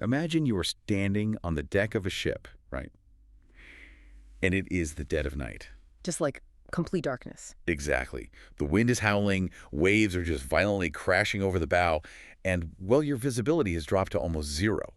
Imagine you are standing on the deck of a ship, right? And it is the dead of night. Just like complete darkness. Exactly. The wind is howling, waves are just violently crashing over the bow, and, well, your visibility has dropped to almost zero.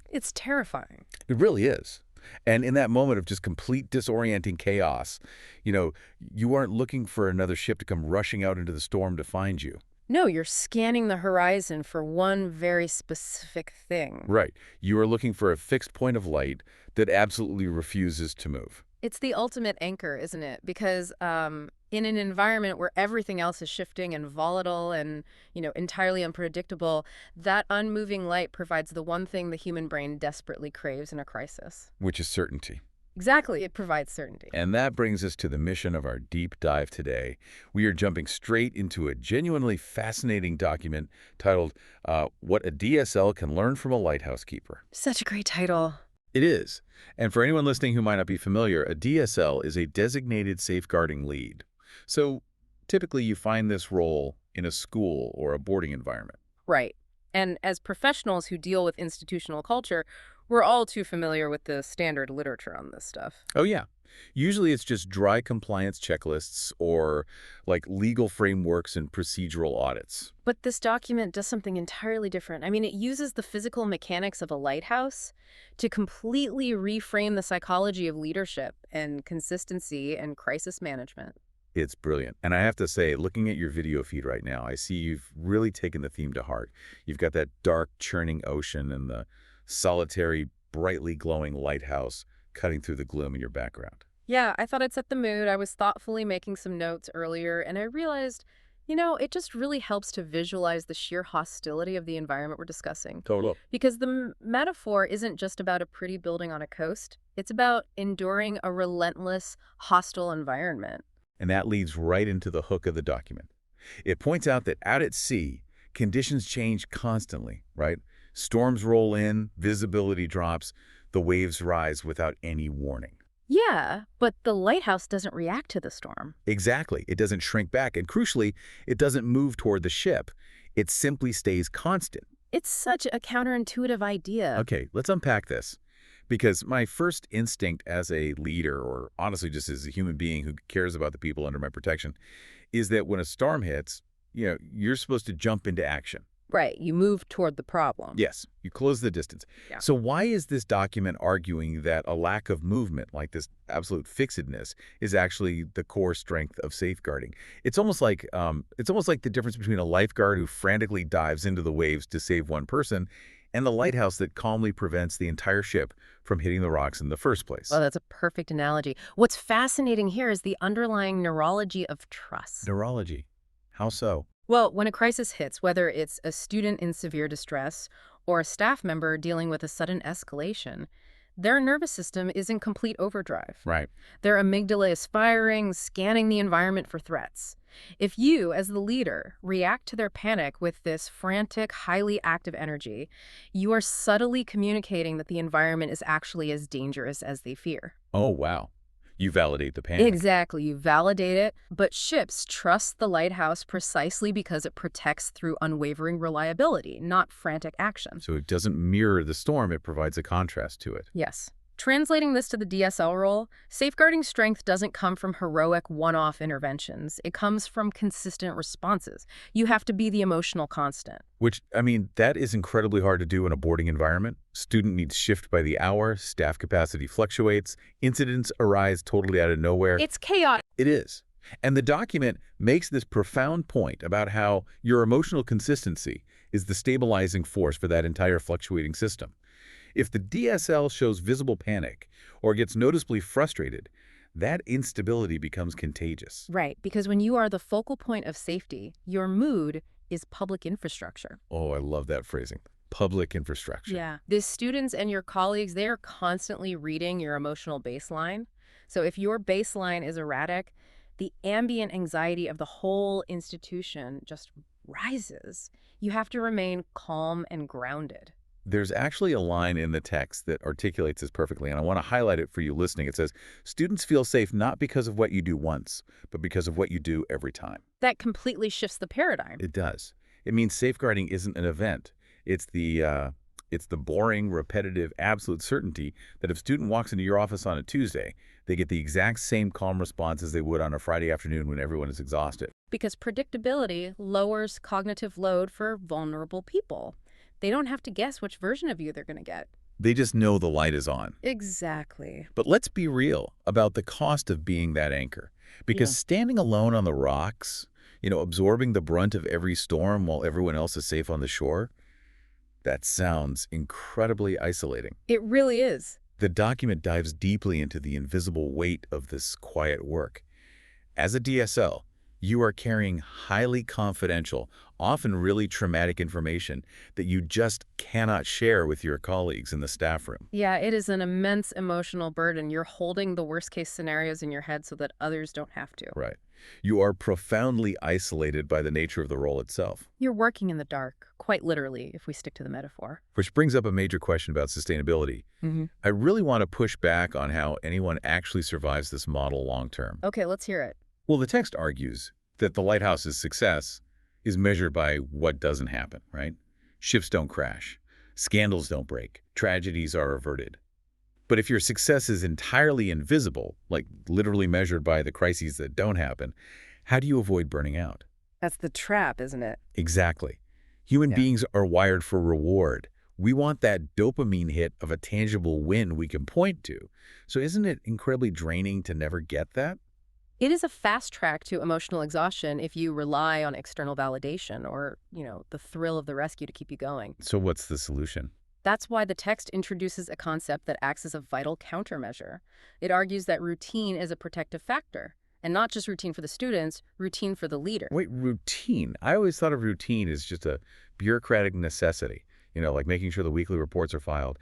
It's terrifying. It really is. And in that moment of just complete disorienting chaos, you aren't looking for another ship to come rushing out into the storm to find you. No, you're scanning the horizon for one very specific thing. Right. You are looking for a fixed point of light that absolutely refuses to move. It's the ultimate anchor, isn't it? Because in an environment where everything else is shifting and volatile and, entirely unpredictable, that unmoving light provides the one thing the human brain desperately craves in a crisis. Which is certainty. Exactly. It provides certainty. And that brings us to the mission of our deep dive today. We are jumping straight into a genuinely fascinating document titled, What a DSL Can Learn From a Lighthouse Keeper. Such a great title. It is. And for anyone listening who might not be familiar, a DSL is a designated safeguarding lead. So typically you find this role in a school or a boarding environment. Right. And as professionals who deal with institutional culture, we're all too familiar with the standard literature on this stuff. Oh, yeah. Usually it's just dry compliance checklists or like legal frameworks and procedural audits. But this document does something entirely different. I mean, it uses the physical mechanics of a lighthouse to completely reframe the psychology of leadership and consistency and crisis management. It's brilliant. And I have to say, looking at your video feed right now, I see you've really taken the theme to heart. You've got that dark, churning ocean and the solitary, brightly glowing lighthouse cutting through the gloom in your background. Yeah, I thought I'd set the mood. I was thoughtfully making some notes earlier, and I realized, it just really helps to visualize the sheer hostility of the environment we're discussing. Total. Because the metaphor isn't just about a pretty building on a coast. It's about enduring a relentless, hostile environment. And that leads right into the hook of the document. It points out that out at sea, conditions change constantly, right? Storms roll in, visibility drops, the waves rise without any warning. Yeah, but the lighthouse doesn't react to the storm. Exactly. It doesn't shrink back, and crucially, it doesn't move toward the ship. It simply stays constant. It's such a counterintuitive idea. Okay, let's unpack this. Because my first instinct as a leader, or honestly just as a human being who cares about the people under my protection, is that when a storm hits, you're supposed to jump into action. Right, you move toward the problem. Yes, you close the distance. Yeah. So why is this document arguing that a lack of movement, like this absolute fixedness, is actually the core strength of safeguarding? It's almost like the difference between a lifeguard who frantically dives into the waves to save one person and the lighthouse that calmly prevents the entire ship from hitting the rocks in the first place. Well, that's a perfect analogy. What's fascinating here is the underlying neurology of trust. Neurology. How so? Well, when a crisis hits, whether it's a student in severe distress or a staff member dealing with a sudden escalation, their nervous system is in complete overdrive. Right. Their amygdala is firing, scanning the environment for threats. If you, as the leader, react to their panic with this frantic, highly active energy, you are subtly communicating that the environment is actually as dangerous as they fear. Oh, wow. You validate the panic. Exactly. You validate it. But ships trust the lighthouse precisely because it protects through unwavering reliability, not frantic action. So it doesn't mirror the storm, it provides a contrast to it. Yes. Translating this to the DSL role, safeguarding strength doesn't come from heroic one-off interventions. It comes from consistent responses. You have to be the emotional constant. Which, that is incredibly hard to do in a boarding environment. Student needs shift by the hour, staff capacity fluctuates, incidents arise totally out of nowhere. It's chaotic. It is. And the document makes this profound point about how your emotional consistency is the stabilizing force for that entire fluctuating system. If the DSL shows visible panic or gets noticeably frustrated, that instability becomes contagious. Right, because when you are the focal point of safety, your mood is public infrastructure. Oh, I love that phrasing. Public infrastructure. Yeah. The students and your colleagues, they are constantly reading your emotional baseline. So if your baseline is erratic, the ambient anxiety of the whole institution just rises. You have to remain calm and grounded. There's actually a line in the text that articulates this perfectly, and I want to highlight it for you listening. It says, students feel safe not because of what you do once, but because of what you do every time. That completely shifts the paradigm. It does. It means safeguarding isn't an event. It's the It's the boring, repetitive, absolute certainty that if a student walks into your office on a Tuesday, they get the exact same calm response as they would on a Friday afternoon when everyone is exhausted. Because predictability lowers cognitive load for vulnerable people. They don't have to guess which version of you they're going to get. They just know the light is on. Exactly. But let's be real about the cost of being that anchor. Because Yeah. standing alone on the rocks, absorbing the brunt of every storm while everyone else is safe on the shore, that sounds incredibly isolating. It really is. The document dives deeply into the invisible weight of this quiet work. As a DSL, you are carrying highly confidential, often really traumatic information that you just cannot share with your colleagues in the staff room. Yeah, it is an immense emotional burden. You're holding the worst case scenarios in your head so that others don't have to. Right. You are profoundly isolated by the nature of the role itself. You're working in the dark, quite literally, if we stick to the metaphor. Which brings up a major question about sustainability. Mm-hmm. I really want to push back on how anyone actually survives this model long term. Okay, let's hear it. Well, the text argues that the Lighthouse's success is measured by what doesn't happen, right? Ships don't crash. Scandals don't break. Tragedies are averted. But if your success is entirely invisible, like literally measured by the crises that don't happen, how do you avoid burning out? That's the trap, isn't it? Exactly. Human Yeah. beings are wired for reward. We want that dopamine hit of a tangible win we can point to. So isn't it incredibly draining to never get that? It is a fast track to emotional exhaustion if you rely on external validation or, the thrill of the rescue to keep you going. So what's the solution? That's why the text introduces a concept that acts as a vital countermeasure. It argues that routine is a protective factor, and not just routine for the students, routine for the leader. Wait, routine? I always thought of routine as just a bureaucratic necessity, like making sure the weekly reports are filed.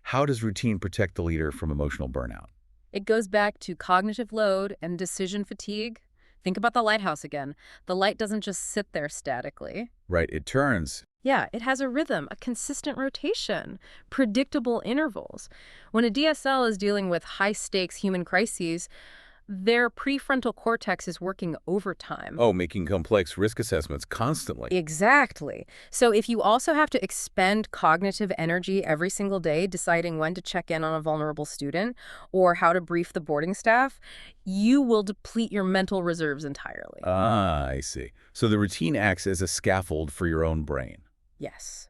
How does routine protect the leader from emotional burnout? It goes back to cognitive load and decision fatigue. Think about the lighthouse again. The light doesn't just sit there statically. Right, it turns. Yeah, it has a rhythm, a consistent rotation, predictable intervals. When a DSL is dealing with high-stakes human crises, their prefrontal cortex is working overtime. Oh, making complex risk assessments constantly. Exactly. So if you also have to expend cognitive energy every single day deciding when to check in on a vulnerable student or how to brief the boarding staff, you will deplete your mental reserves entirely. Ah, I see. So the routine acts as a scaffold for your own brain. Yes.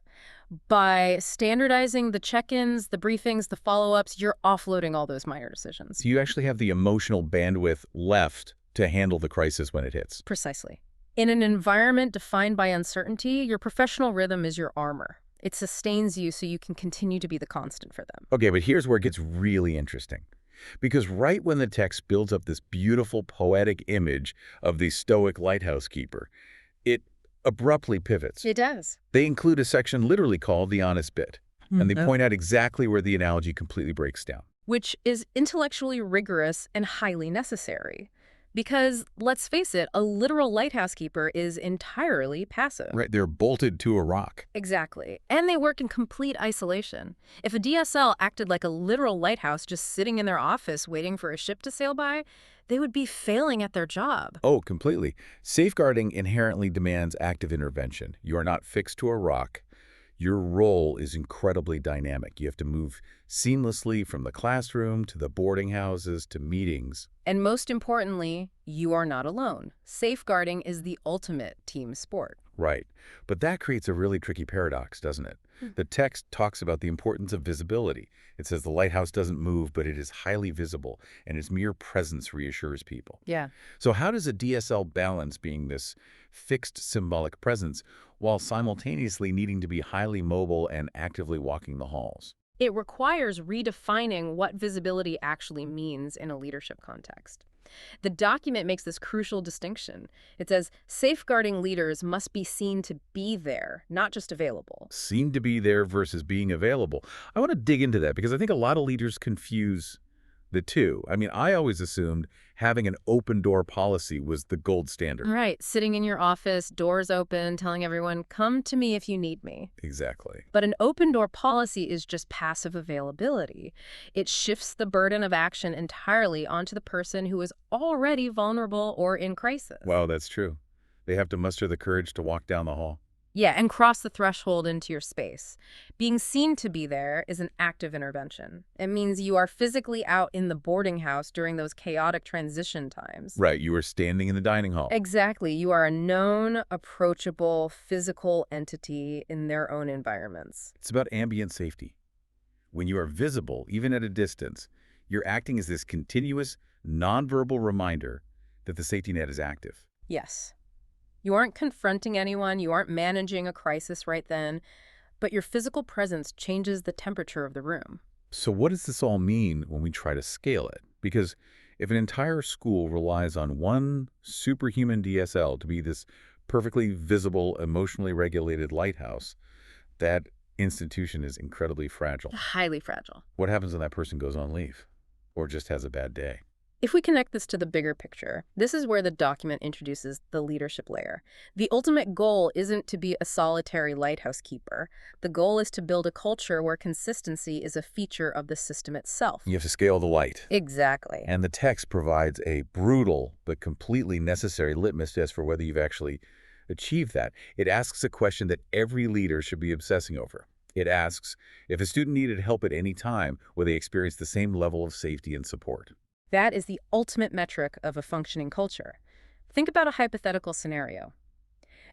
By standardizing the check-ins, the briefings, the follow-ups, you're offloading all those minor decisions. So you actually have the emotional bandwidth left to handle the crisis when it hits. Precisely. In an environment defined by uncertainty, your professional rhythm is your armor. It sustains you so you can continue to be the constant for them. Okay, but here's where it gets really interesting. Because right when the text builds up this beautiful poetic image of the stoic lighthouse keeper, it abruptly pivots. It does. They include a section literally called the honest bit, and they point out exactly where the analogy completely breaks down. Which is intellectually rigorous and highly necessary. Because, let's face it, a literal lighthouse keeper is entirely passive. Right, they're bolted to a rock. Exactly. And they work in complete isolation. If a DSL acted like a literal lighthouse just sitting in their office waiting for a ship to sail by, they would be failing at their job. Oh, completely. Safeguarding inherently demands active intervention. You are not fixed to a rock. Your role is incredibly dynamic. You have to move seamlessly from the classroom to the boarding houses to meetings. And most importantly, you are not alone. Safeguarding is the ultimate team sport. Right. But that creates a really tricky paradox, doesn't it? The text talks about the importance of visibility. It says the lighthouse doesn't move, but it is highly visible, and its mere presence reassures people. Yeah. So how does a DSL balance being this fixed symbolic presence while simultaneously needing to be highly mobile and actively walking the halls? It requires redefining what visibility actually means in a leadership context. The document makes this crucial distinction. It says safeguarding leaders must be seen to be there, not just available. Seem to be there versus being available. I want to dig into that because I think a lot of leaders confuse the two. I mean, I always assumed having an open door policy was the gold standard. Right, sitting in your office, doors open, telling everyone, come to me if you need me. Exactly. But an open door policy is just passive availability. It shifts the burden of action entirely onto the person who is already vulnerable or in crisis. Wow, that's true. They have to muster the courage to walk down the hall. Yeah, and cross the threshold into your space. Being seen to be there is an active intervention. It means you are physically out in the boarding house during those chaotic transition times. Right, you were standing in the dining hall. Exactly. You are a known, approachable, physical entity in their own environments. It's about ambient safety. When you are visible, even at a distance, you're acting as this continuous, nonverbal reminder that the safety net is active. Yes. You aren't confronting anyone, you aren't managing a crisis right then, but your physical presence changes the temperature of the room. So what does this all mean when we try to scale it? Because if an entire school relies on one superhuman DSL to be this perfectly visible, emotionally regulated lighthouse, that institution is incredibly fragile. Highly fragile. What happens when that person goes on leave or just has a bad day? If we connect this to the bigger picture, this is where the document introduces the leadership layer. The ultimate goal isn't to be a solitary lighthouse keeper. The goal is to build a culture where consistency is a feature of the system itself. You have to scale the light. Exactly. And the text provides a brutal but completely necessary litmus test for whether you've actually achieved that. It asks a question that every leader should be obsessing over. It asks, if a student needed help at any time, will they experience the same level of safety and support? That is the ultimate metric of a functioning culture. Think about a hypothetical scenario.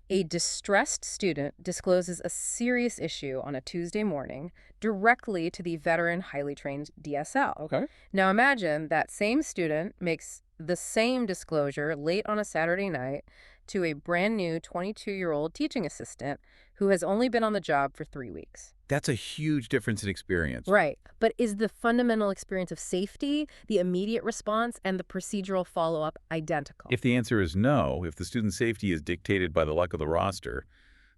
A distressed student discloses a serious issue on a Tuesday morning directly to the veteran, highly trained DSL. Okay. Now imagine that same student makes the same disclosure late on a Saturday night to a brand new 22-year-old teaching assistant who has only been on the job for 3 weeks. That's a huge difference in experience. Right. But is the fundamental experience of safety, the immediate response, and the procedural follow-up identical? If the answer is no, if the student safety is dictated by the luck of the roster,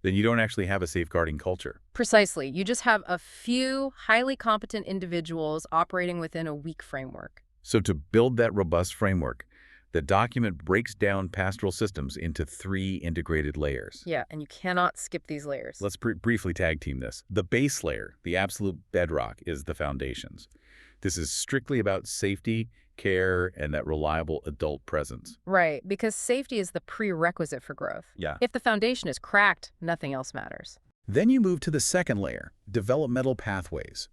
then you don't actually have a safeguarding culture. Precisely. You just have a few highly competent individuals operating within a weak framework. So to build that robust framework, the document breaks down pastoral systems into 3 integrated layers. Yeah, and you cannot skip these layers. Let's briefly tag team this. The base layer, the absolute bedrock, is the foundations. This is strictly about safety, care, and that reliable adult presence. Right, because safety is the prerequisite for growth. Yeah. If the foundation is cracked, nothing else matters. Then you move to the second layer, developmental pathways.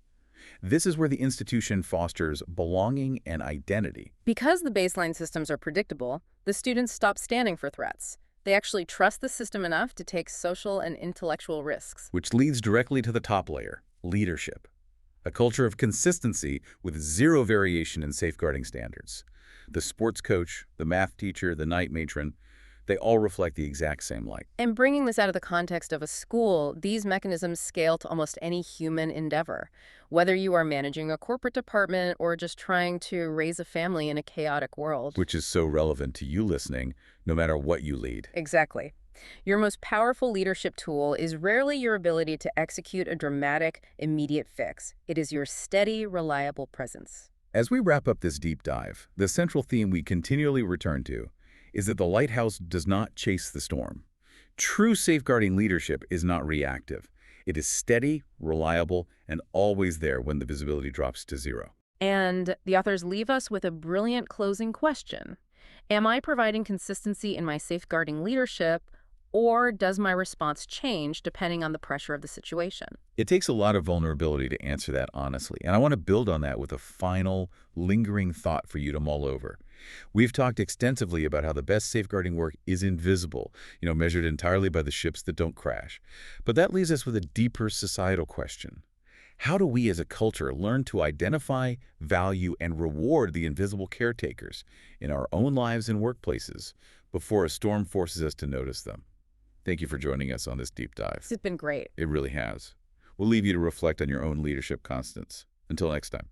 This is where the institution fosters belonging and identity. Because the baseline systems are predictable, the students stop standing for threats. They actually trust the system enough to take social and intellectual risks. Which leads directly to the top layer, leadership. A culture of consistency with 0 variation in safeguarding standards. The sports coach, the math teacher, the night matron, they all reflect the exact same light. And bringing this out of the context of a school, these mechanisms scale to almost any human endeavor. Whether you are managing a corporate department or just trying to raise a family in a chaotic world. Which is so relevant to you listening, no matter what you lead. Exactly. Your most powerful leadership tool is rarely your ability to execute a dramatic, immediate fix. It is your steady, reliable presence. As we wrap up this deep dive, the central theme we continually return to is that the lighthouse does not chase the storm. True safeguarding leadership is not reactive. It is steady, reliable, and always there when the visibility drops to 0. And the authors leave us with a brilliant closing question. Am I providing consistency in my safeguarding leadership, or does my response change depending on the pressure of the situation? It takes a lot of vulnerability to answer that honestly, and I want to build on that with a final, lingering thought for you to mull over. We've talked extensively about how the best safeguarding work is invisible, measured entirely by the ships that don't crash. But that leaves us with a deeper societal question. How do we as a culture learn to identify, value, and reward the invisible caretakers in our own lives and workplaces before a storm forces us to notice them? Thank you for joining us on this deep dive. This has been great. It really has. We'll leave you to reflect on your own leadership constants. Until next time.